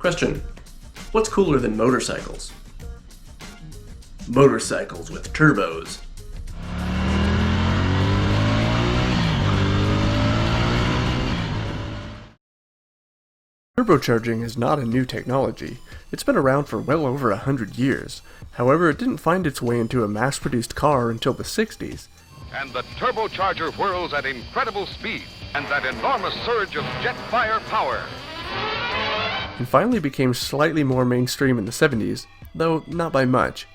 Question: what's cooler than motorcycles? Motorcycles with turbos. Turbocharging is not a new technology. It's been around for well over 100 years. However, it didn't find its way into a mass-produced car until the 60s. And the turbocharger whirls at incredible speed, and that enormous surge of jet fire power. And finally became slightly more mainstream in the 70s, though not by much.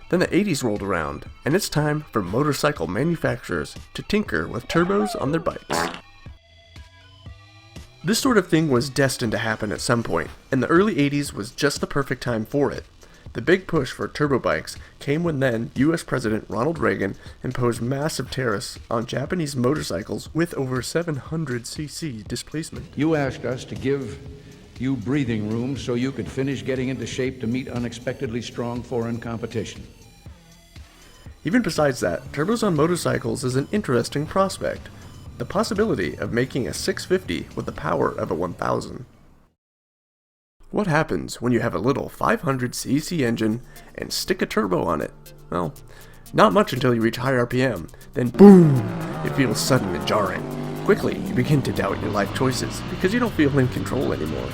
Then the 80s rolled around, and it's time for motorcycle manufacturers to tinker with turbos on their bikes. This sort of thing was destined to happen at some point, and the early 80s was just the perfect time for it. The big push for turbo bikes came when then US President Ronald Reagan imposed massive tariffs on Japanese motorcycles with over 700cc displacement. You asked us to give you breathing room so you could finish getting into shape to meet unexpectedly strong foreign competition. Even besides that, turbos on motorcycles is an interesting prospect. The possibility of making a 650 with the power of a 1000. What happens when you have a little 500cc engine and stick a turbo on it? Well, not much until you reach high RPM, then boom, it feels sudden and jarring. Quickly, you begin to doubt your life choices because you don't feel in control anymore.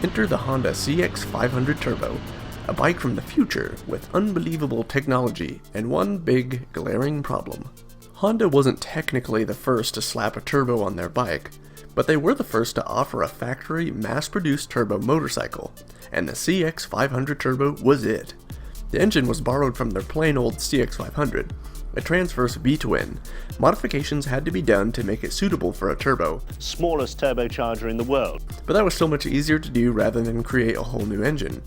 Enter the Honda CX500 Turbo, a bike from the future with unbelievable technology and one big, glaring problem. Honda wasn't technically the first to slap a turbo on their bike, but they were the first to offer a factory mass-produced turbo motorcycle, and the CX500 Turbo was it. The engine was borrowed from their plain old CX500, a transverse V-twin. Modifications had to be done to make it suitable for a turbo. Smallest turbocharger in the world. But that was so much easier to do rather than create a whole new engine.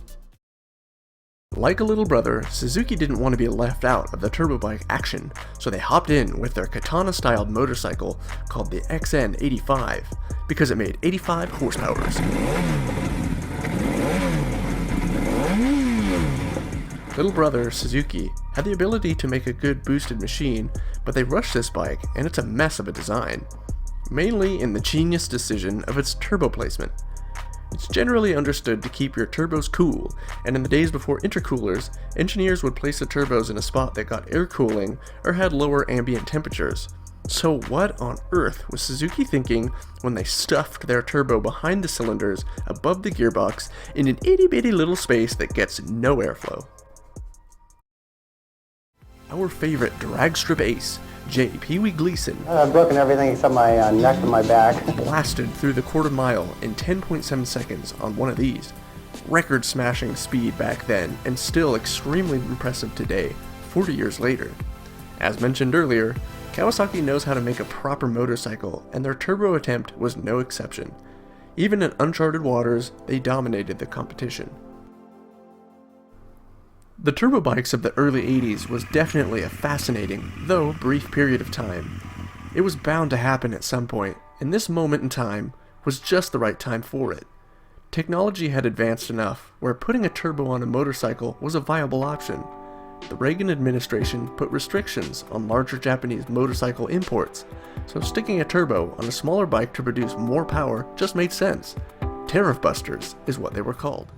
Like a little brother, Suzuki didn't want to be left out of the turbo bike action, so they hopped in with their katana-styled motorcycle called the XN85, because it made 85 horsepower. Little brother, Suzuki, had the ability to make a good boosted machine, but they rushed this bike and it's a mess of a design, mainly in the genius decision of its turbo placement. It's generally understood to keep your turbos cool, and in the days before intercoolers, engineers would place the turbos in a spot that got air cooling or had lower ambient temperatures. So what on earth was Suzuki thinking when they stuffed their turbo behind the cylinders above the gearbox in an itty bitty little space that gets no airflow? Our favorite drag strip ace, J. Pee Wee Gleason, I've broken everything except my neck and my back. blasted through the quarter mile in 10.7 seconds on one of these. Record smashing speed back then, and still extremely impressive today, 40 years later. As mentioned earlier, Kawasaki knows how to make a proper motorcycle, and their turbo attempt was no exception. Even in uncharted waters, they dominated the competition. The turbo bikes of the early 80s was definitely a fascinating, though brief period of time. It was bound to happen at some point, and this moment in time was just the right time for it. Technology had advanced enough where putting a turbo on a motorcycle was a viable option. The Reagan administration put restrictions on larger Japanese motorcycle imports, so sticking a turbo on a smaller bike to produce more power just made sense. Tariff busters is what they were called.